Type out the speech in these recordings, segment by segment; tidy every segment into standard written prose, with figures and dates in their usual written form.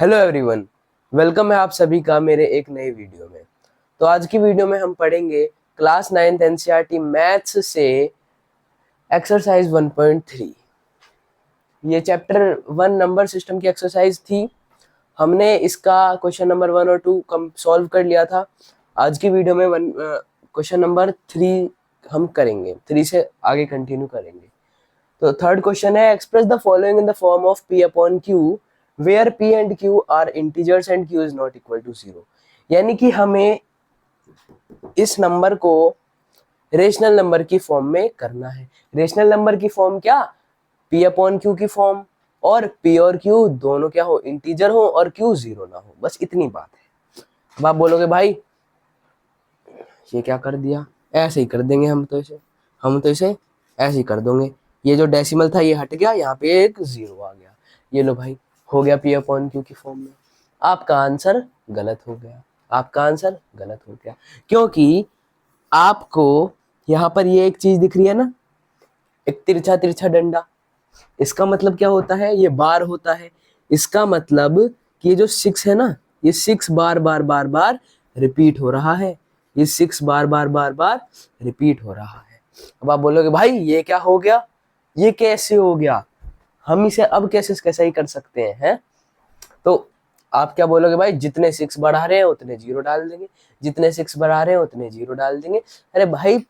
Hello everyone, welcome है आप सभी का मेरे एक नए वीडियो में। तो आज की वीडियो में हम पढ़ेंगे क्लास 9th एनसीईआरटी मैथ्स से एक्सरसाइज 1.3। ये चैप्टर 1 नंबर सिस्टम की एक्सरसाइज थी। हमने इसका क्वेश्चन नंबर 1 और 2 कम सॉल्व कर लिया था। आज की वीडियो में क्वेश्चन नंबर 3 हम करेंगे, 3 से आगे कंटिन्यू करेंगे। तो थर्ड क्वेश्चन है, express the following in the form of P upon Q where P and Q are integers and Q is not equal to 0। यानी कि हमें इस नंबर को रेशनल नंबर की फॉर्म में करना है। रेशनल नंबर की फॉर्म क्या? P अपॉन Q की फॉर्म, और P और Q दोनों क्या हो, इंटीजर हो, और Q 0 ना हो। बस इतनी बात है। अब आप बोलोगे भाई ये क्या कर दिया, ऐसे ही कर देंगे हम तो इसे ऐसे ही कर दोगे। ये जो डेसिमल था ये हट गया, यहाँ पे एक 0 आ गया। ये लो भाई, हो गया P अपॉन Q की फॉर्म में। आपका आंसर गलत हो गया, आपका आंसर गलत हो गया, क्योंकि आपको यहाँ पर ये एक चीज दिख रही है ना, एक तिरछा तिरछा डंडा। इसका मतलब क्या होता है? ये बार होता है। इसका मतलब कि ये जो 6 है ना, ये 6 बार बार बार बार रिपीट हो रहा है। ये 6 बार बार बार बार रिपीट हो रहा है। अब आप बोलोगे भाई ये क्या हो गया, ये कैसे हो गया, हम इसे अब कैसे कैसे ही कर सकते हैं? तो आप क्या बोलोगे भाई, जितने 6 बढ़ा रहे हैं उतने 0 डाल देंगे, जितने 6 बढ़ा रहे हैं उतने 0 डाल देंगे। अरे भाई,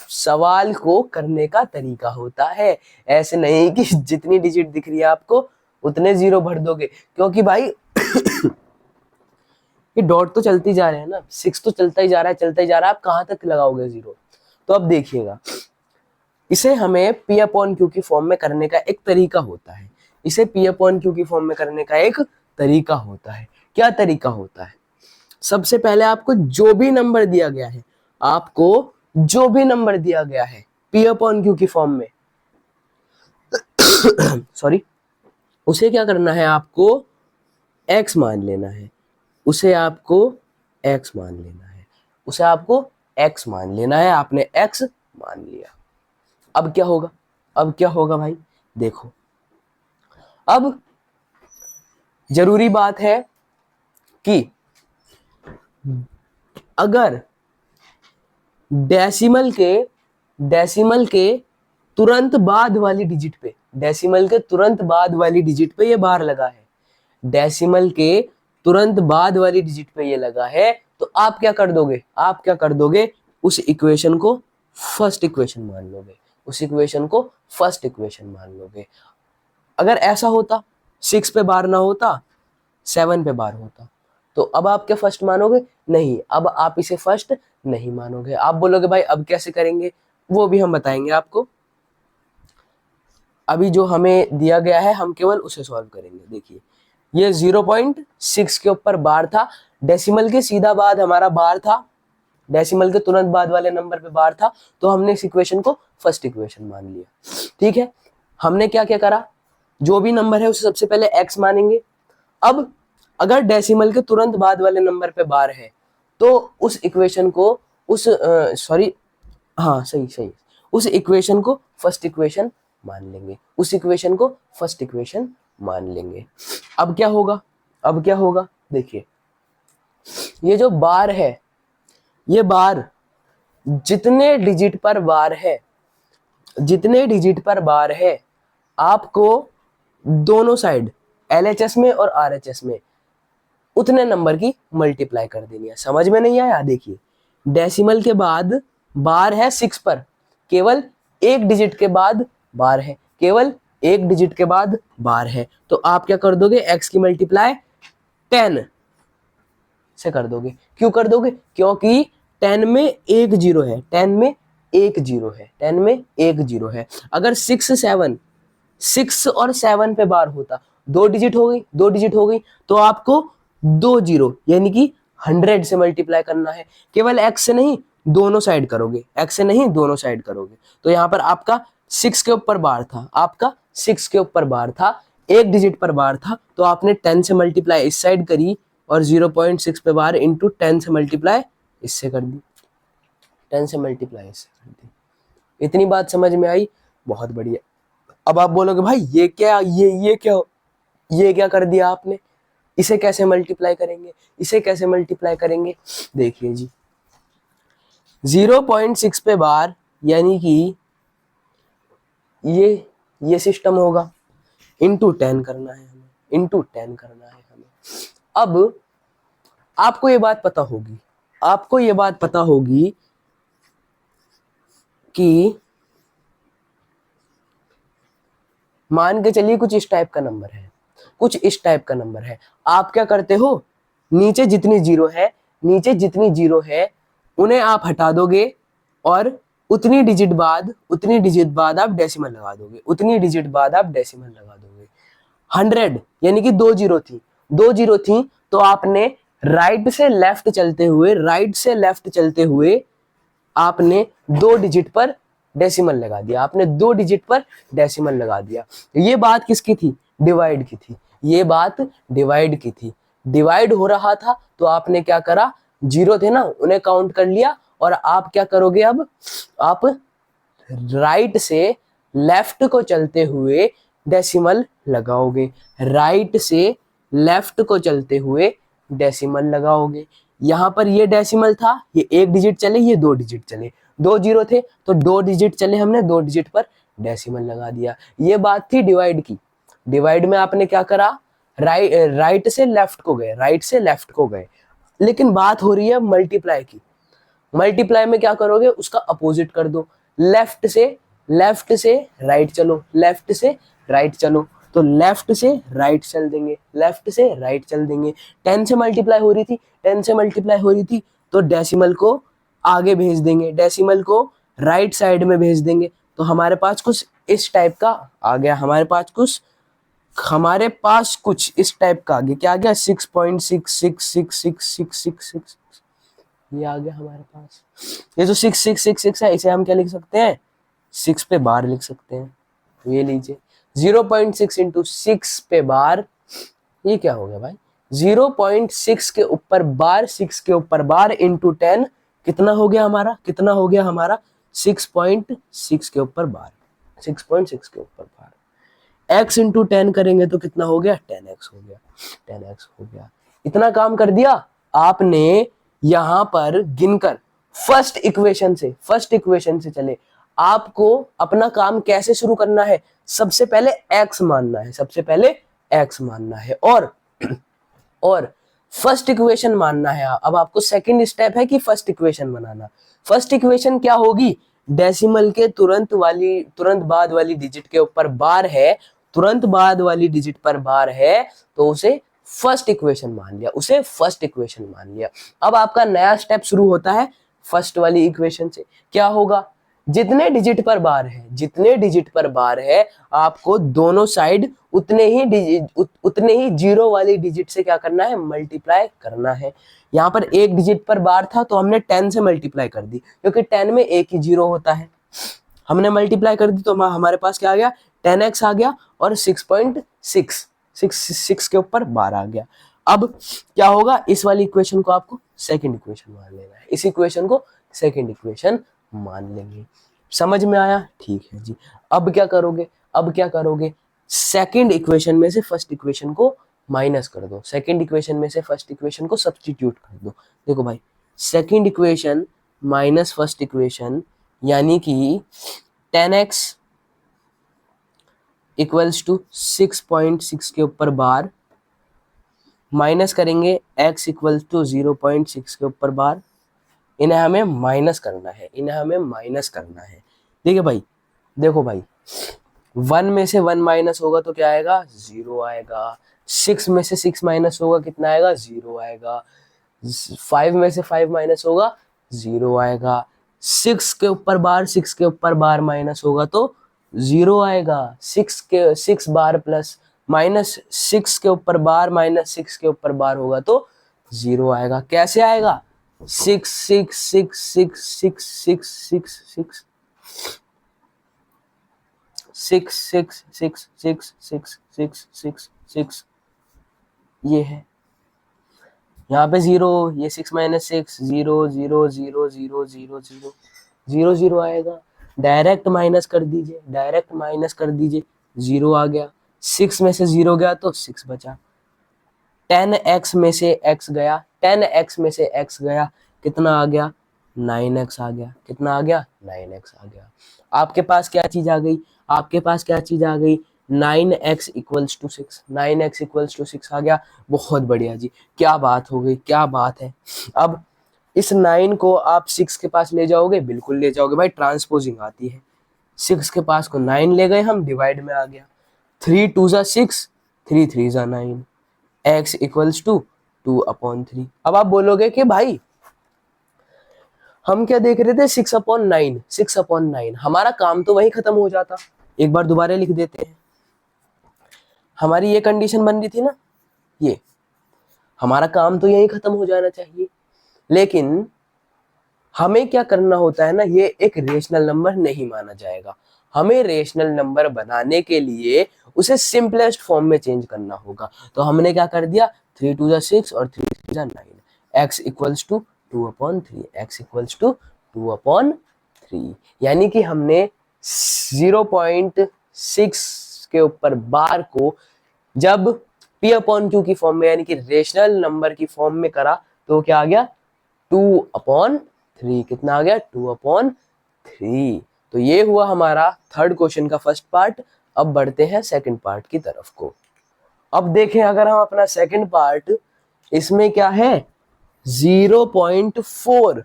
सवाल को करने का तरीका होता है। ऐसे नहीं कि जितनी डिजिट दिख रही है आपको उतने 0 भर दोगे, क्योंकि भाई ये डॉट तो चलती जा रहे हैं ना, 6 तो चलता ही जा रहा है, चलता ही जा रहा है। आप कहां तक लगाओगे 0? तो अब देखिएगा, इसे हमें P अपॉन Q की फॉर्म में करने का एक तरीका होता है। इसे P अपॉन Q की फॉर्म में करने का एक तरीका होता है। क्या तरीका होता है? सबसे पहले आपको जो भी नंबर दिया गया है, आपको जो भी नंबर दिया गया है P अपॉन Q की फॉर्म में सॉरी, उसे क्या करना है? आपको x मान लेना है। उसे आपको x मान लेना है। उसे आपको x मान लेना है। आपने x मान लिया। अब क्या होगा? अब क्या होगा भाई, देखो। अब जरूरी बात है कि अगर डेसिमल के तुरंत बाद वाली डिजिट पे, डेसिमल के तुरंत बाद वाली डिजिट पे ये बार लगा है, डेसिमल के तुरंत बाद वाली डिजिट पे ये लगा है, तो आप क्या कर दोगे? आप क्या कर दोगे? उस इक्वेशन को फर्स्ट इक्वेशन मान लोगे। उस इक्वेशन को फर्स्ट इक्वेशन मान लोगे। अगर ऐसा होता, 6 पे बार ना होता, 7 पे बार होता, तो अब आप क्या फर्स्ट मानोगे? नहीं, अब आप इसे फर्स्ट नहीं मानोगे। आप बोलोगे भाई अब कैसे करेंगे, वो भी हम बताएंगे आपको। अभी जो हमें दिया गया है हम केवल उसे सॉल्व करेंगे। देखिए, ये 0.6 के ऊपर बार था, डेसिमल के सीधा बाद हमारा बार था, डेसिमल के तुरंत बाद वाले नंबर पे बार था, तो हमने इस इक्वेशन को फर्स्ट इक्वेशन मान लिया। ठीक है, हमने क्या क्या करा, जो भी नंबर है उसे सबसे पहले x मानेंगे। अब अगर डेसिमल के तुरंत बाद वाले नंबर पे बार है, तो उस इक्वेशन को उस इक्वेशन को फर्स्ट इक्वेशन मान लेंगे। उस इक्वेशन को फर्स्ट इक्वेशन मान लेंगे। अब क्या होगा? अब क्या होगा? देखिए, ये जो बार है, ये बार जितने डिजिट पर बार है, जितने डिजिट पर बार है, आपको दोनों साइड LHS में और RHS में उतने नंबर की मल्टीप्लाई कर देनी है। समझ में नहीं आया? देखिए, डेसिमल के बाद बार है 6 पर, केवल एक डिजिट के बाद बार है, केवल एक डिजिट के बाद बार है, तो आप क्या कर दोगे? x की मल्टीप्लाई 10 से कर दोगे। क्यों कर दोगे? क्योंकि 10 में एक जीरो है, 10 में एक जीरो है, 10 में एक जीरो है। अगर 6 और 7 पे बार होता, दो डिजिट हो गई, दो डिजिट हो गई, तो आपको दो जीरो यानी कि 100 से मल्टीप्लाई करना है। केवल x से नहीं, दोनों साइड करोगे, x से नहीं दोनों साइड करोगे। तो यहां पर आपका 6 के ऊपर बार था, आपका 6 के ऊपर बार था, एक डिजिट पर बार था, तो आपने 10 से मल्टीप्लाई इस साइड करी, और 0.6 पे बार इंटू 10 से मल्टीप्लाई इससे कर दी, 10 से मल्टीप्लाई इससे कर दी। इतनी बात समझ में आई? बहुत बढ़िया। अब आप बोलोगे भाई ये क्या कर दिया आपने? इसे कैसे मल्टीप्लाई करेंगे, इसे कैसे मल्टीप्लाई करेंगे, देखिए जी 0.6 पे बार, यानी कि ये सिस्टम होगा, इंटू 10 करना है हमें, इंटू 10 करना है हमें। अब आपको ये बात पता होगी, आपको ये बात पता होगी कि मान के चलिए कुछ इस टाइप का नंबर है, कुछ इस टाइप का नंबर है। आप क्या करते हो, नीचे जितनी जीरो है, नीचे जितनी जीरो है उन्हें आप हटा दोगे और उतनी डिजिट बाद आप डेसिमल लगा दोगे, उतनी डिजिट बाद आप डेसिमल लगा दोगे। 100 यानी कि दो जीरो थी तो आपने राइट से लेफ्ट चलते हुए आपने दो डिजिट पर डेसिमल लगा दिया, आपने दो डिजिट पर डेसिमल लगा दिया। ये बात किसकी थी, डिवाइड की थी, ये बात डिवाइड की थी। डिवाइड हो रहा था तो आपने क्या करा, जीरो थे ना उन्हें काउंट कर लिया, और आप क्या करोगे, अब आप राइट से लेफ्ट को चलते हुए डेसिमल लगाओगे, राइट से लेफ्ट को चलते हुए डेसिमल लगाओगे। यहां पर ये डेसिमल था, ये एक डिजिट चले, ये दो डिजिट चले, दो जीरो थे तो दो डिजिट चले, हमने दो डिजिट पर डेसिमल लगा दिया। ये बात थी डिवाइड की। डिवाइड में आपने क्या करा, राइट से लेफ्ट को गए, राइट से लेफ्ट को गए। लेकिन बात हो रही है मल्टीप्लाई की। मल्टीप्लाई में क्या करोगे, उसका अपोजिट कर दो, लेफ्ट से राइट चलो, लेफ्ट से राइट चलो, तो लेफ्ट से राइट चल देंगे, लेफ्ट से राइट चल देंगे। 10 से मल्टीप्लाई हो रही थी, 10 से मल्टीप्लाई हो रही थी तो डेसिमल को आगे भेज देंगे, डेसिमल को राइट साइड में भेज देंगे। तो हमारे पास कुछ इस टाइप का आ गया, हमारे पास कुछ इस टाइप का आ गया। क्या आ गया, 6.666666, ये आ गया हमारे पास। ये जो 6666 है इसे हम क्या लिख सकते हैं, 6 पे बार लिख सकते हैं। तो ये लीजिए 0.6 इंटू 6 पे बार, ये क्या हो गया भाई, 0.6 के ऊपर बार, 6 के ऊपर बार इंटू 10, कितना हो गया हमारा, कितना हो गया हमारा, 6.6 के ऊपर बार, 6.6 के ऊपर बार। x इंटू 10 करेंगे तो कितना हो गया, 10x हो गया, 10x हो गया। इतना काम कर दिया आपने। यहां पर गिनकर फर्स्ट इक्वेशन से चले। आपको अपना काम कैसे शुरू करना है, सबसे पहले x मानना है, सबसे पहले x मानना है और फर्स्ट इक्वेशन मानना है। अब आपको सेकंड स्टेप है कि फर्स्ट इक्वेशन बनाना। फर्स्ट इक्वेशन क्या होगी, डेसिमल के तुरंत बाद वाली डिजिट के ऊपर बार है, तुरंत बाद वाली डिजिट पर बार है, तो उसे फर्स्ट इक्वेशन मान लिया, उसे फर्स्ट इक्वेशन मान लिया। अब आपका नया स्टेप शुरू होता है फर्स्ट वाली इक्वेशन से। क्या होगा, जितने डिजिट पर बार है आपको दोनों साइड उतने ही जीरो वाली डिजिट से क्या करना है, मल्टीप्लाई करना है। यहाँ पर एक डिजिट पर बार था तो हमने 10 से मल्टीप्लाई कर दी, क्योंकि 10 में एक ही जीरो होता है। हमने मल्टीप्लाई कर दी तो हमारे पास क्या आ गया, 10x आ गया और 6.6 के ऊपर बार आ गया। अब क्या होगा, इस वाली इक्वेशन को आपको सेकंड इक्वेशन मान लेना है, इस इक्वेशन को सेकंड इक्वेशन मान लेंगे। समझ में आया, ठीक है जी। अब क्या करोगे, सेकंड इक्वेशन में से फर्स्ट इक्वेशन को माइनस कर दो, सेकंड इक्वेशन में से फर्स्ट इक्वेशन को सब्स्टिट्यूट कर दो। देखो भाई, second equation minus first equation, यानी कि 10x इक्वल्स टू 6.6 के ऊपर बार, माइनस करेंगे x इक्वल्स टू 0.6 के ऊपर बार। इन्हें हमें माइनस करना है, देखो भाई 1 में से 1 माइनस होगा तो क्या आएगा, 0 आएगा। 6 में से 6 माइनस होगा कितना आएगा, 0 आएगा। 5 में से 5 माइनस होगा, 0 आएगा। 6 के ऊपर बार माइनस होगा तो 0 आएगा। 6 बार प्लस माइनस 6 के ऊपर बार माइनस 6 के ऊपर बार होगा तो 0 आएगा। कैसे आएगा, 6 6 6 6 6 6 6 6 6 6 6 6 6 6 6 6, ये है। यहाँ पे 0, ये 6 माइनस 6, 0 0 0 0 0 0 0 0 आएगा। डायरेक्ट माइनस कर दीजिए, 0 आ गया। 6 में से 0 गया तो 6 बचा। 10x में से x गया, 10x में से x गया, कितना आ गया 9x आ गया, कितना आ गया 9x आ गया। आपके पास क्या चीज आ गई, आपके पास क्या चीज आ गई 9x equals to 6, 9x equals to 6 आ गया। बहुत बढ़िया जी, क्या बात हो गई, क्या बात है। अब इस 9 को आप 6 के पास ले जाओगे, बिल्कुल ले जाओगे भाई, ट्रांसपोजिंग आती है। 6 के पास को 9 ले गए हम, डिवाइड में आ गया, 3 2 जा 6, 3 3 जा 9, x इक्वल्स टू 2/3। अब आप बोलोगे कि भाई हम क्या देख रहे थे 6/9, 6/9, हमारा काम तो वही खत्म हो जाता। एक बार दोबारा लिख देते हैं, हमारी ये कंडीशन बन रही थी ना, ये हमारा काम तो यही खत्म हो जाना चाहिए। लेकिन हमें क्या करना होता है ना, ये एक रेशनल नंबर नहीं माना जाएगा। हमें रेशनल नंबर बनाने के लिए उसे सिंपलेस्ट फॉर्म में चेंज करना होगा। तो हमने क्या कर दिया, 3 2 जा 6 और 3 3 जा 9, x equals to 2/3, x equals to 2/3। यानी कि हमने 0.6 के ऊपर बार को जब p/q की फॉर्म में यानी कि रेशनल नंबर की फॉर्म में करा तो क्या आ गया 2/3। कितना आ गया 2/3। तो ये हुआ हमारा थर्ड क्वेश्चन का फर्स्ट पार्ट। अब बढ़ते हैं सेकंड पार्ट की तरफ को। अब देखें अगर हम अपना सेकंड पार्ट, इसमें क्या है 0.4,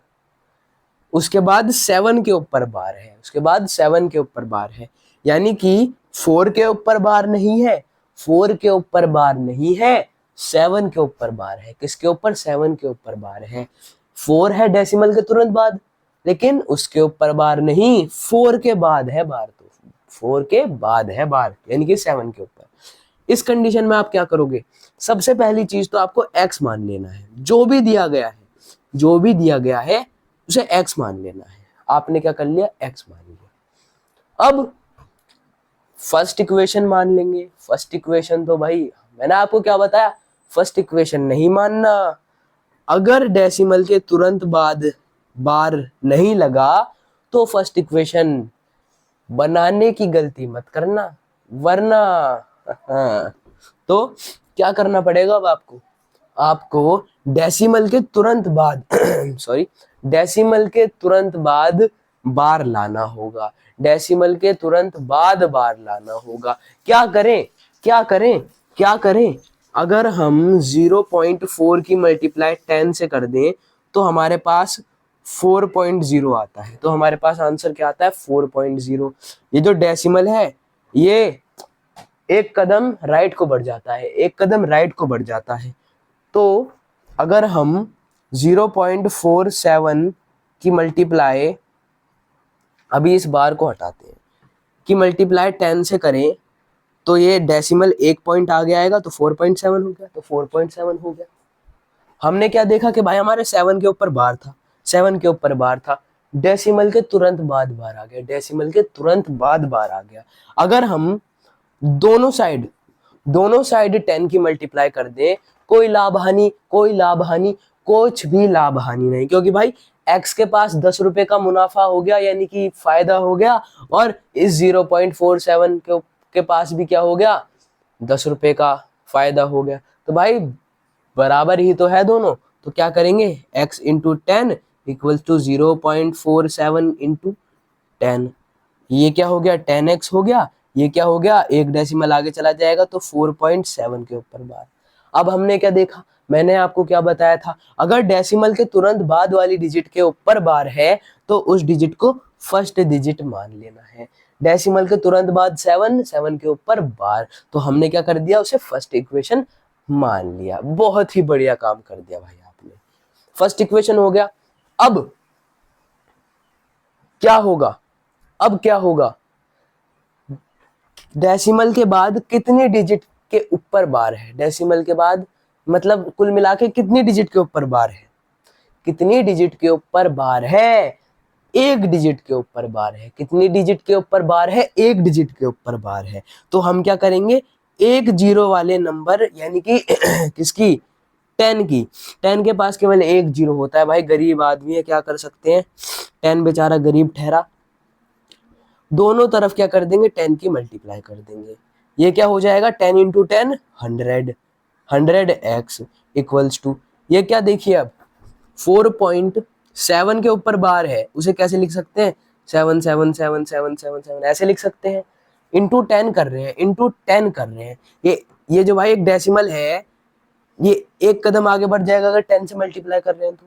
उसके बाद 7 के ऊपर बार है, उसके बाद 7 के ऊपर बार है, यानी कि 4 के ऊपर बार नहीं है, 4 के ऊपर बार नहीं है, 7 के ऊपर बार है। किसके ऊपर, 7 के ऊपर बार है। 4 है डेसिमल के तुरंत बाद, लेकिन उसके ऊपर बार नहीं, 4 के बाद है बार, तो 4 के बाद है बार, यानी कि 7 के ऊपर। इस कंडीशन में आप क्या करोगे, सबसे पहली चीज तो आपको x मान लेना है। जो भी दिया गया है, जो भी दिया गया है उसे x मान लेना है। आपने क्या कर लिया, x मान लिया। अब फर्स्ट इक्वेशन मान लेंगे। फर्स्ट इक्वेशन तो भाई मैंने आपको क्या बताया, फर्स्ट इक्वेशन नहीं मानना। अगर डेसिमल के तुरंत बाद बार नहीं लगा तो फर्स्ट इक्वेशन बनाने की गलती मत करना, वरना तो क्या करना पड़ेगा अब आपको, आपको डेसिमल के तुरंत बाद सॉरी, डेसिमल के तुरंत बाद बार लाना होगा, डेसिमल के तुरंत बाद बार लाना होगा। क्या करें, क्या करें, क्या करें, अगर हम 0.4 की मल्टीप्लाई 10 से कर दें तो हमारे पास 4.0 आता है। तो हमारे पास आंसर क्या आता है 4.0। ये जो डेसिमल है ये एक कदम राइट को बढ़ जाता है, एक कदम राइट को बढ़ जाता है। तो अगर हम 0.47 की मल्टीप्लाई, अभी इस बार को हटाते हैं, कि मल्टीप्लाई 10 से करें तो ये डेसिमल एक पॉइंट आगे आएगा तो 4.7 हो गया, तो 4.7 हो गया। हमने क्या देखा कि भाई हमारे 7 के ऊपर बार था, 7 के ऊपर बार था, डेसिमल के तुरंत बाद बार आ गया, डेसिमल के तुरंत बाद बार आ गया। अगर हम दोनों साइड 10 की मल्टीप्लाई कर दें, कोई लाभ हानि, कोई लाभ हानि, कुछ भी लाभ हानि नहीं, क्योंकि भाई x के पास 10 रुपए का मुनाफा हो गया, यानी कि फायदा हो गया, और इस 0.47 के पास भी क्या हो गया 10 रुपए का फायदा हो गया। तो भाई बराबर ही तो है दोनों। तो क्या करेंगे x into 10 equal to 0.47 into 10। ये क्या हो गया 10x हो गया, ये क्या हो गया एक डेसिमल आगे चला जाएगा तो 4.7 के ऊपर बार। अब हमने क्या देखा, मैंने आपको क्या बताया था, अगर डेसिमल के तुरंत बाद वाली डिजिट के ऊपर बार है तो उस डिजिट को फर्स्ट डिजिट मान लेना है। डेसिमल के तुरंत बाद 7, 7 के ऊपर बार, तो हमने क्या कर दिया उसे फर्स्ट इक्वेशन मान लिया। बहुत ही बढ़िया काम कर दिया भाई आपने, फर्स्ट इक्वेशन हो गया। अब क्या होगा, अब क्या होगा, डेसिमल के बाद कितनी डिजिट के ऊपर बार है, डेसिमल के बाद मतलब कुल मिला के कितनी डिजिट के ऊपर बार है, कितनी डिजिट के ऊपर बार है, एक डिजिट के ऊपर बार है। कितनी डिजिट के ऊपर बार है, एक डिजिट के ऊपर बार है। तो हम क्या करेंगे, एक जीरो वाले नंबर यानी कि किसकी 10 की, 10 के पास केवल एक जीरो होता है भाई, गरीब आदमी है, क्या कर सकते हैं, 10 बेचारा गरीब ठहरा। दोनों तरफ क्या कर देंगे 10 की मल्टीप्लाई कर देंगे, ये क्या हो जाएगा 10 इंटू 10 100, 100x इक्वल्स टू, ये क्या देखिए अब 4.7 के ऊपर बार है, उसे कैसे लिख सकते हैं 7777777 ऐसे लिख सकते हैं। इंटू 10 कर रहे हैं, इंटू 10 कर रहे हैं। ये जो भाई एक डेसिमल है, ये एक कदम आगे बढ़ जाएगा अगर 10 से मल्टीप्लाई कर रहे हैं तो,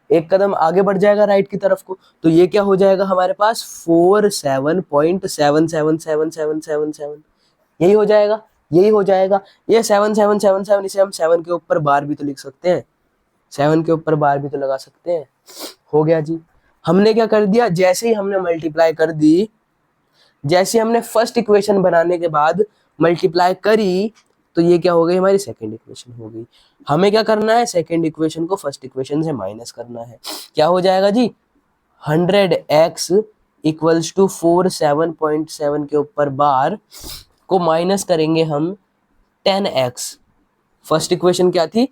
एक कदम आगे बढ़ जाएगा राइट की तरफ को, तो ये क्या हो जाएगा हमारे पास 47.77777, यही हो जाएगा, यही हो जाएगा। ये 7777, इसे हम 7 के ऊपर बार भी तो लिख सकते हैं, 7 के ऊपर बार भी तो लगा सकते हैं। हो गया जी। हमने क्या कर दिया, जैसे ही हमने मल्टीप्लाई कर दी, जैसे हमने फर्स्ट इक्वेशन बनाने के बाद मल्टीप्लाई करी, तो ये क्या हो गई हमारी सेकंड इक्वेशन हो गई। हमें क्या करना है, सेकंड इक्वेशन को फर्स्ट इक्वेशन से माइनस करना है। क्या हो जाएगा जी 100x इक्वल्स टू 47.7 के ऊपर बार को माइनस करेंगे हम 10x। फर्स्ट इक्वेशन क्या थी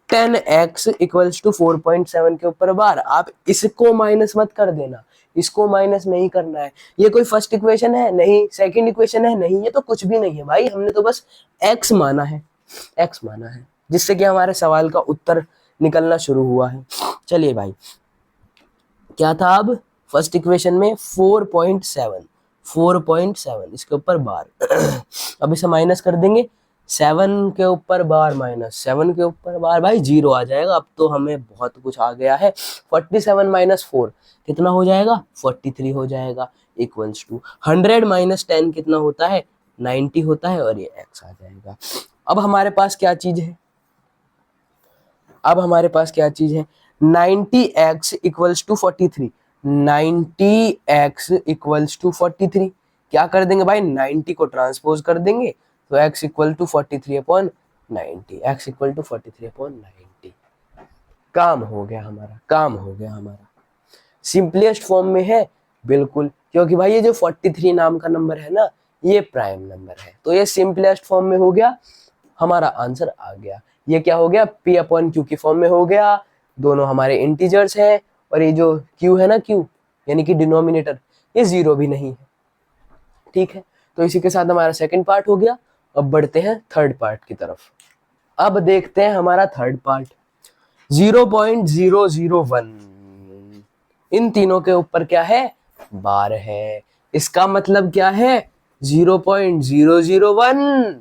10x इक्वल्स टू 4.7 के ऊपर बार। आप इसको माइनस मत कर देना, इसको माइनस नहीं करना है। ये कोई फर्स्ट इक्वेशन है नहीं, सेकंड इक्वेशन है नहीं, ये तो कुछ भी नहीं है भाई, हमने तो बस x माना है, x माना है, जिससे कि हमारे सवाल का उत्तर निकलना शुरू हुआ है। चलिए भाई, क्या था अब फर्स्ट इक्वेशन में 4.7 इसके ऊपर बार अब इसे माइनस कर देंगे, 7 के ऊपर बार माइनस 7 के ऊपर बार, भाई 0 आ जाएगा। अब तो हमें बहुत कुछ आ गया है। 47 माइनस 4 कितना हो जाएगा 43 हो जाएगा, इक्वल्स टू 100 माइनस 10 कितना होता है 90 होता है, और ये x आ जाएगा। अब हमारे पास क्या चीज है, अब हमारे पास क्या चीज है 90x equals to 43, 90x equals to 43। क्या कर देंगे भाई 90 को ट्रांसपोज कर देंगे, तो x equal to 43 upon 90, x equal to 43 upon 90। काम हो गया हमारा, काम हो गया हमारा। सिंपलेस्ट फॉर्म में है बिल्कुल, क्योंकि भाई ये जो 43 नाम का नंबर है ना, ये प्राइम नंबर है, तो ये सिंपलेस्ट फॉर्म में हो गया, हमारा आंसर आ गया। ये क्या हो गया p अपॉन q की फॉर्म में हो गया, दोनों हमारे इंटीजर्स हैं, और ये जो q है ना, q यानी कि डिनोमिनेटर, ये 0 भी नहीं है। ठीक है, तो इसी के साथ हमारा सेकंड पार्ट हो गया। अब बढ़ते हैं थर्ड पार्ट की तरफ। अब देखते हैं हमारा थर्ड पार्ट 0.001, इन तीनों के ऊपर क्या है बार है। इसका मतलब क्या है 0.001,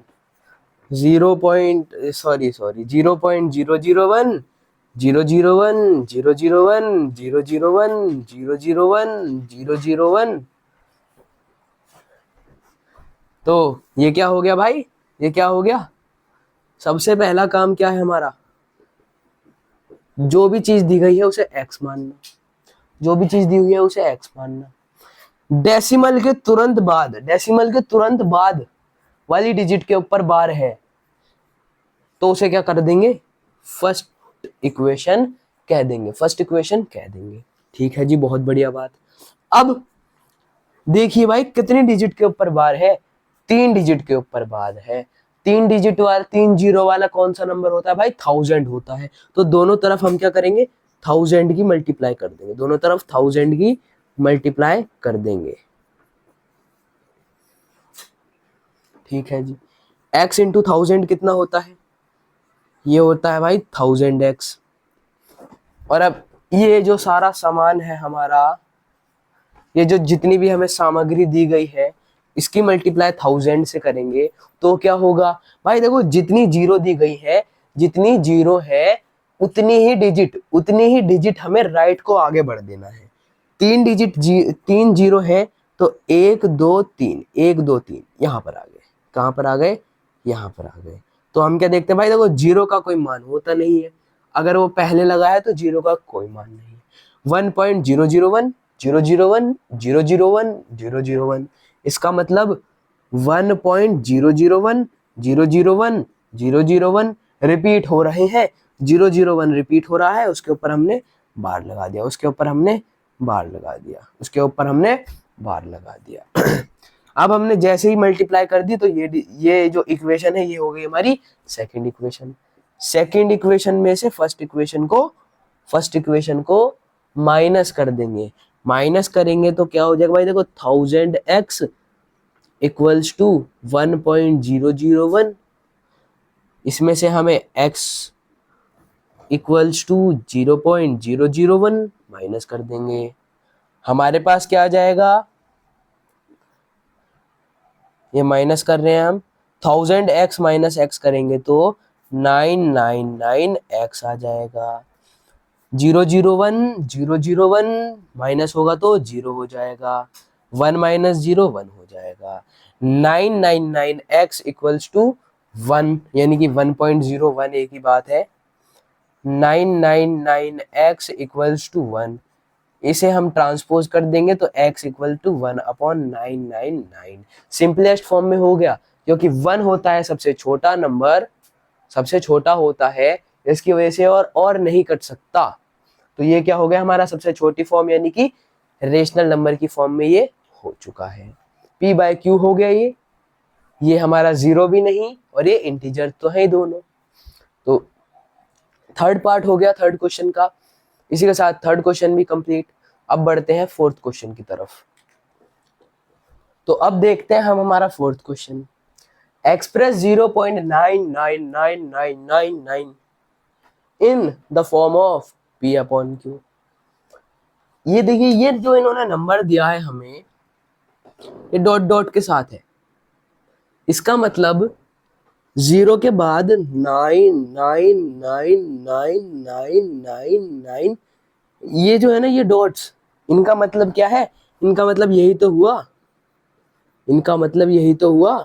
0.001 001 001 001 001 001। तो ये क्या हो गया भाई, ये क्या हो गया, सबसे पहला काम क्या है हमारा, जो भी चीज दी गई है उसे x मानना, जो भी चीज दी हुई है उसे x मानना। डेसिमल के तुरंत बाद, डेसिमल के तुरंत बाद वाली डिजिट के ऊपर बार है, तो उसे क्या कर देंगे फर्स्ट इक्वेशन कह देंगे, फर्स्ट इक्वेशन कह देंगे। ठीक है जी, बहुत बढ़िया बात। अब देखिए भाई कितनी डिजिट के ऊपर बार है, 3 डिजिट के ऊपर बार है। 3 डिजिट वाला, 3 जीरो वाला कौन सा नंबर होता है भाई 1000 होता है। तो दोनों तरफ हम क्या करेंगे 1000 की मल्टीप्लाई कर देंगे, दोनों तरफ 1000 की मल्टीप्लाई कर देंगे। ठीक है जी, x इंटू 1000 कितना होता है, ये होता है भाई 1000x। और अब ये जो सारा सामान है हमारा, ये जो जितनी भी हमें सामग्री दी गई है, इसकी मल्टीप्लाई 1000 से करेंगे तो क्या होगा भाई, देखो जितनी जीरो दी गई है, जितनी जीरो है उतनी ही डिजिट हमें राइट को आगे बढ़ देना है। 3 डिजिट 3 जीरो है, तो 1 2 3 1 2 3 यहाँ पर आ गए। कहाँ पर आ गए, यहाँ पर आ गए। तो हम क्या देखते हैं भाई, देखो जीरो का कोई मान होता नहीं है, अगर वो पहले लगा है तो जीरो का कोई मान नहीं है। 1.001 001 001 001, इसका मतलब 1.001 001 001 रिपीट हो रहे हैं, 001 रिपीट हो रहा है, उसके ऊपर हमने बार लगा दिया, उसके ऊपर हमने बार लगा दिया, उसके ऊपर हमने बार लगा दिया। अब हमने जैसे ही मल्टीप्लाई कर दी, तो ये जो इक्वेशन है ये हो गई हमारी सेकंड इक्वेशन। सेकंड इक्वेशन में से फर्स्ट इक्वेशन को माइनस कर देंगे, माइनस करेंगे तो क्या हो जाएगा भाई, देखो 1000x इक्वल्स टू 1.001, इसमें से हमें x इक्वल्स टू 0.001 माइनस कर देंगे। हमारे पास क्या आ जाएगा, ये माइनस कर रहे हैं हम, 1000x माइनस x करेंगे तो 999x आ जाएगा। 001 माइनस होगा तो 0 हो जाएगा, 1 माइनस 0 1 हो जाएगा। 999x इक्वल्स टू 1, यानी कि 1.01 एक ही बात है। 999x इक्वल्स टू 1, इसे हम ट्रांसपोज कर देंगे तो x equal to 1/999। Simplest form में हो गया, क्योंकि 1 होता है सबसे छोटा नंबर, सबसे छोटा होता है, इसकी वजह से और नहीं कट सकता। तो ये क्या हो गया हमारा सबसे छोटी फॉर्म, यानी कि रेशनल नंबर की फॉर्म में ये हो चुका है। p/q हो गया ये हमारा जीरो भी नहीं और ये इंटीजर तो है दोनों। तो थर्ड पार्ट हो गया थर्ड क्वेश्चन का। इसी के साथ थर्ड क्वेश्चन भी कंप्लीट। अब बढ़ते हैं फोर्थ क्वेश्चन की तरफ। तो अब देखते हैं हम हमारा fourth question. Express 0.99999 in the form of p/q। ये देखिए, ये जो इन्होंने नंबर दिया है हमें, ये डॉट डॉट के साथ है। इसका मतलब 0 के बाद 9999999, ये जो है ना, ये डॉट्स, इनका मतलब क्या है, इनका मतलब यही तो हुआ, इनका मतलब यही तो हुआ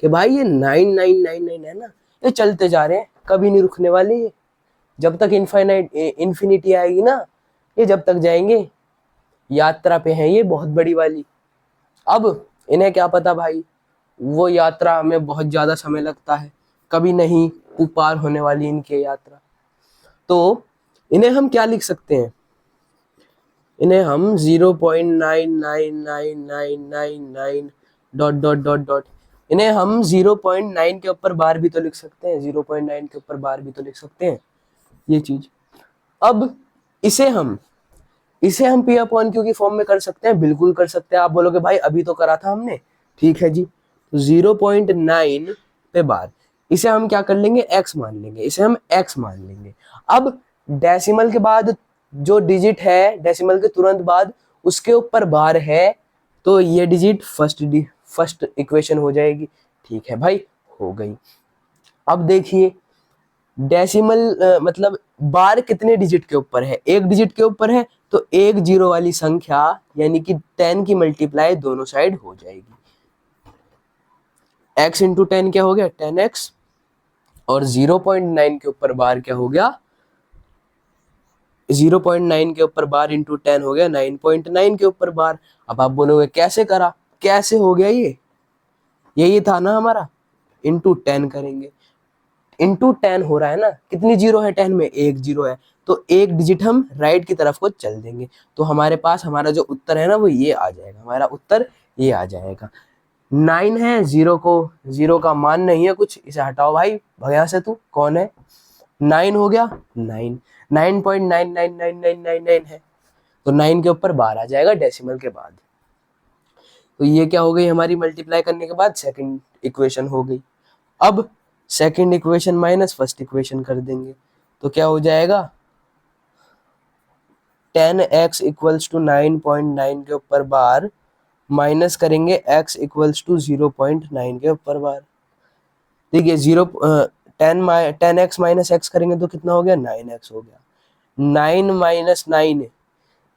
कि भाई ये 9999 है ना, ये चलते जा रहे हैं, कभी नहीं रुकने वाले ये, जब तक इन्फिनिटी आएगी ना, ये जब तक जाएंगे। यात्रा पे हैं ये बहुत बड़ी वाली। अब इन्हें क्या पता भाई, वो यात्रा में बहुत ज्यादा समय लगता है, कभी नहीं पार होने वाली इनकी यात्रा। तो इन्हें हम क्या लिख सकते हैं, इन्हें हम 0.99999 डॉट डॉट डॉट डॉट, इन्हें हम 0.9 के ऊपर बार भी तो लिख सकते हैं, 0.9 के ऊपर बार भी तो लिख सकते हैं ये चीज। अब इसे हम p/q की फॉर्म में कर सकते हैं, बिल्कुल कर सकते हैं। आप बोलोगे भाई अभी तो करा था हमने, ठीक है जी। तो 0.9 पे बार, इसे हम क्या कर लेंगे, x मान लेंगे, इसे हम x मान लेंगे। अब डेसिमल के बाद जो डिजिट है, डेसिमल के तुरंत बाद उसके ऊपर बार है, तो ये डिजिट फर्स्ट इक्वेशन हो जाएगी। ठीक है भाई, हो गई। अब देखिए, डेसिमल मतलब बार कितने डिजिट के ऊपर है, एक डिजिट के ऊपर है, तो एक जीरो वाली संख्या यानी कि 10 की मल्टीप्लाई दोनों साइड हो जाएगी। x इंटू 10 क्या हो गया, 10x, और 0.9 के ऊपर बार क्या हो गया, 0.9 के ऊपर बार इंटू 10 हो गया 9.9 के ऊपर बार। अब आप बोलोगे कैसे करा, कैसे हो गया ये, यही था ना हमारा, इंटू 10 करेंगे, इंटू 10 हो रहा है ना, कितनी जीरो है 10 में, एक जीरो है, तो एक डिजिट हम राइट की तरफ को चल देंगे, तो हमारे पास हमारा जो उत्तर है ना वो ये आ जाएगा, हमारा उत्तर ये आ जाएगा। 9 है, जीरो का मान नहीं है कुछ, इसे हटाओ भाई, भगया से तू कौन है, 9 हो गया, 9.99999 है, तो 9 के ऊपर बार आ जाएगा डेसिमल के बाद। तो ये क्या हो गई हमारी, मल्टीप्लाई करने के बाद सेकंड इक्वेशन हो गई। अब second equation minus first equation कर देंगे, तो क्या हो जाएगा, 10x इक्वल्स टू 9.9 के ऊपर बार माइनस करेंगे x इक्वल्स टू 0.9 के ऊपर बार। देखिए 10x माइनस x करेंगे तो कितना हो गया, 9x हो गया। 9 माइनस 9,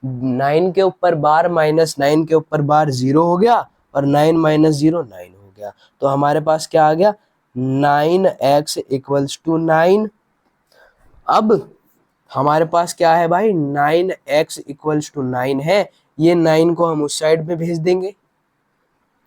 9 के ऊपर बार माइनस 9 के ऊपर बार 0 हो गया, और 9 माइनस 0 9 हो गया, तो हमारे पास क्या आ गया, 9x इक्वल्स टू 9। अब हमारे पास क्या है भाई, 9x इक्वल्स टू 9 है, ये 9 को हम उस साइड में भेज देंगे,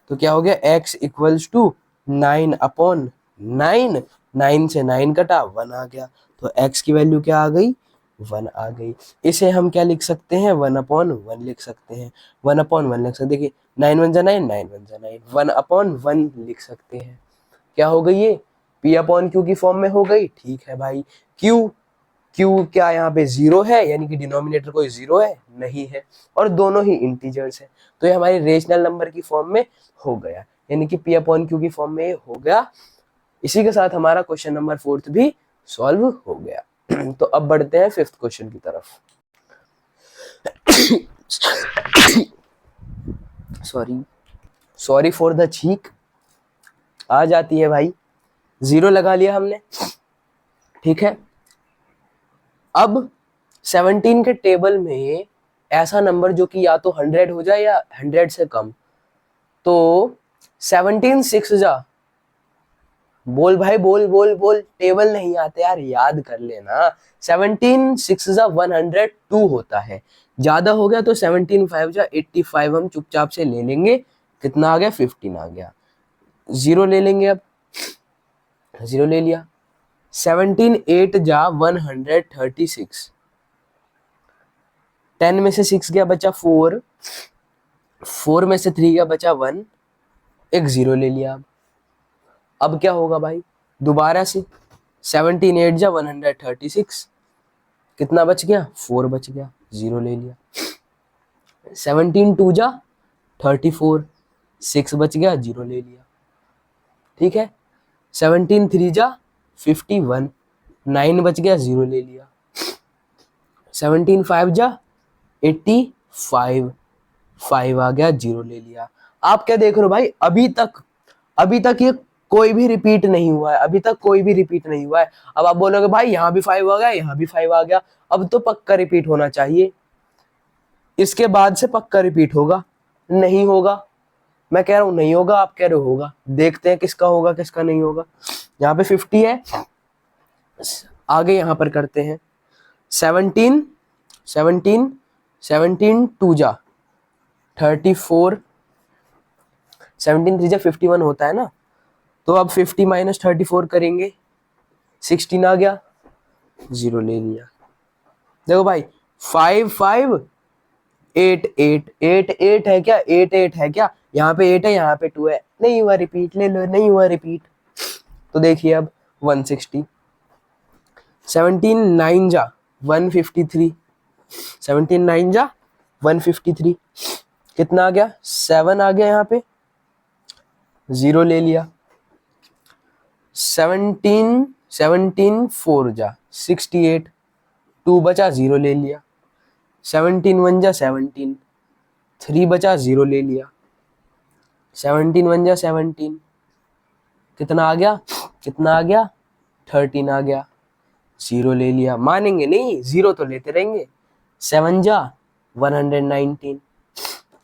तो क्या हो गया, x इक्वल्स टू 9/9, 9 से 9 कटा, 1 आ गया, तो x की वैल्यू क्या आ गई, 1 आ गई। इसे हम क्या लिख सकते हैं, 1/1 लिख सकते हैं, 1/1 लिख सकते हैं। देखिए 9 1 जा 9, 9 1 जा 9, 1/1 लिख सकते हैं। क्या हो गई ये, p/q की फॉर्म में हो गई। ठीक है भाई, q क्या यहाँ पे जीरो है, यानी कि डिनोमिनेटर कोई जीरो है नहीं है, और दोनों ही इंटीजर्स है, तो ये हमारी रेशनल नंबर की फॉर्म में हो गया, यानी कि p/q की फॉर्म में हो गया। इसी के साथ हमारा क्वेश्चन नंबर 4 भी सॉल्व हो गया। तो अब बढ़ते हैं 5th क्वेश्चन की तरफ। सॉरी फॉर द छींक आ जाती है भाई। 0 लगा लिया हमने, ठीक है। अब 17 के टेबल में ऐसा नंबर जो कि या तो 100 हो जाए या 100 से कम, तो 17 6 जा, बोल भाई बोल बोल बोल, टेबल नहीं आते यार, याद कर लेना। 17 6 जा 102 होता है, ज्यादा हो गया तो 17 5 जा 85 हम चुपचाप से ले लेंगे। कितना आ गया? 15 आ गया। 0 ले लेंगे, अब 0 ले लिया। 17 8 जा 136, 10 में से 6 गया बचा 4, 4 में से 3 गया बचा 1, एक 0 ले लिया। अब क्या होगा भाई? दोबारा से 17 8 जा 136, कितना बच गया? 4 बच गया, 0 ले लिया। 17 2 जा 34, 6 बच गया, 0 ले लिया, ठीक है। 17 3 जा 51, 9 बच गया, 0 ले लिया। 17 5 जा 85, 5 आ गया, 0 ले लिया। आप क्या देख रहे हो भाई? अभी तक ये कोई भी रिपीट नहीं हुआ है, अभी तक कोई भी रिपीट नहीं हुआ है। अब आप बोलोगे भाई यहाँ भी 5 आ गया, यहाँ भी 5 आ गया, अब तो पक्का रिपीट होना चाहिए, इसके बाद से पक्का रिपीट होगा। नहीं होगा, मैं कह रहा हूं नहीं होगा, आप कह रहे हो होगा। देखते हैं किसका होगा किसका नहीं होगा। यहाँ पे 50 है, आगे यहाँ पर करते हैं 17 17 17 2 जा 34, 17 3 जा 51 होता है ना, तो अब 50 माइनस 34 करेंगे, 16 आ गया, 0 ले लिया। देखो भाई 5 5 8 8 8 8 है क्या? 8 8 है क्या? यहाँ पे 8 है, यहाँ पे 2 है, नहीं हुआ रिपीट, ले लो, नहीं हुआ रिपीट। तो देखिए अब 160, 17 9 जा 153, 17 9 जा 153, कितना आ गया? 7 आ गया, यहाँ पे 0 ले लिया। 17 4 जा 68, 2 बचा, 0 ले लिया। 17 1 जा 17, 3 बचा, 0 ले लिया। 17 1 जा 17, कितना आ गया? कितना आ गया? 13 आ गया, 0 ले लिया। मानेंगे नहीं, 0 तो लेते रहेंगे। 7 जा 119,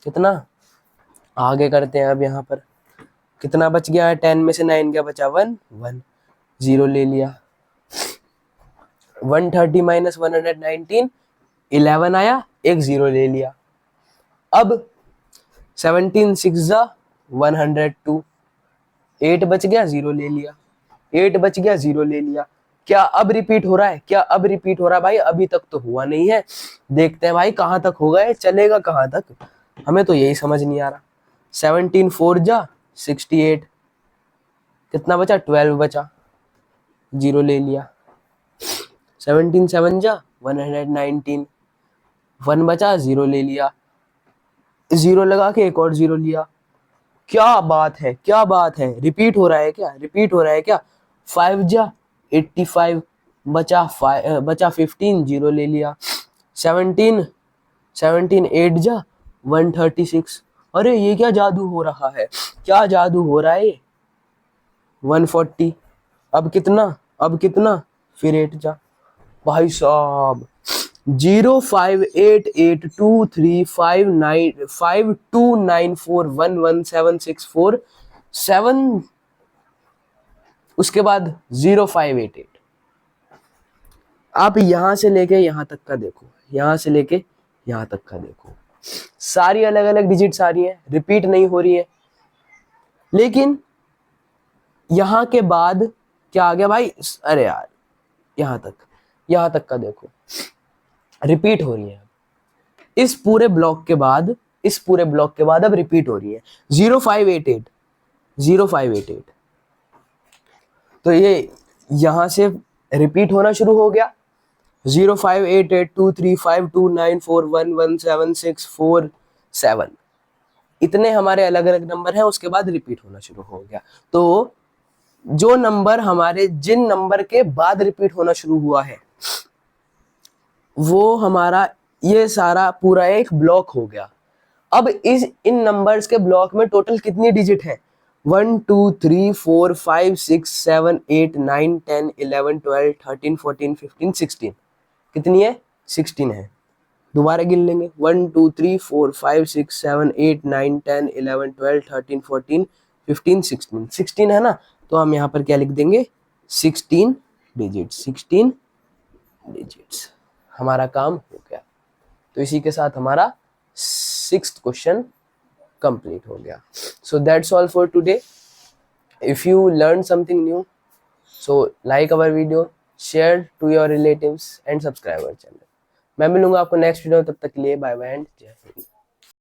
कितना? आगे करते हैं अब यहाँ पर कितना बच गया है? 10 में से 9 क्या बचा? 1 1, 0 ले लिया। 130 माइनस 119, 11 आया, एक 0 ले लिया। अब 17 6 जा 102, 8 बच गया, 0 ले लिया। 8 बच गया, 0 ले लिया। क्या अब रिपीट हो रहा है? क्या अब रिपीट हो रहा है भाई? अभी तक तो हुआ नहीं है, देखते हैं भाई कहां तक होगा, ये चलेगा कहां तक, हमें तो यही समझ नहीं आ रहा। 17 4 जा 68, कितना बचा? 12 बचा, 0 ले लिया। 17 7 जा 119, 1 बचा, 0 ले लिया। 0 लगा के एक और 0 लिया। क्या बात है, क्या बात है, रिपीट हो रहा है क्या? रिपीट हो रहा है क्या? 5 जा 85, बचा 15, 0 ले लिया। 17 8 जा 136, अरे ये क्या जादू हो रहा है, क्या जादू हो रहा है? 140, अब कितना? अब कितना? फिर 8 जा, भाई साहब 0 5 8 8 2 3 5 9 5 2 9 4 1 1 7 6 4 7, उसके बाद 0 5 8 8। आप यहां से लेके यहां तक का देखो, यहां से लेके यहां तक का देखो, सारी अलग अलग डिजिट्स आ रही हैं, रिपीट नहीं हो रही है। लेकिन यहां के बाद क्या आ गया भाई? अरे यार यहां तक का देखो, रिपीट हो रही है। इस पूरे ब्लॉक के बाद, इस पूरे ब्लॉक के बाद अब रिपीट हो रही है। 0 5 8 8, 0 5 8 8, तो ये यहां से रिपीट होना शुरू हो गया। 0 5 8 8 2 3 5 2 9 4 1 1 7 6 4 7, इतने हमारे अलग अलग नंबर हैं, उसके बाद रिपीट होना शुरू हो गया। तो जो नंबर हमारे जिन नंबर के बाद रिपीट होना शुरू हुआ है वो हमारा ये सारा पूरा एक ब्लॉक हो गया। अब इन नंबर्स के ब्लॉक में टोटल कितनी डिजिट है? 1 2 3 4 5 6 7 8 9 10 11 12 13 14 15 16। कितनी है? 16 है। दोबारा गिन लेंगे 1 2 3 4 5 6 7 8 9 10 11 12 13 14 15 16। 16 है ना, तो हम यहाँ पर क्या लिख देंगे? 16 डिजिट्स। 16 डिजिट्स। हमारा काम हो गया। तो इसी के साथ हमारा 6th क्वेश्चन कंप्लीट हो गया। So that's all for today. If you learn something new, so like our video, share to your relatives and subscribe our channel. मैं मिलूंगा आपको नेक्स्ट वीडियो, तब तक के लिए बाय बाय एंड जय हिंद।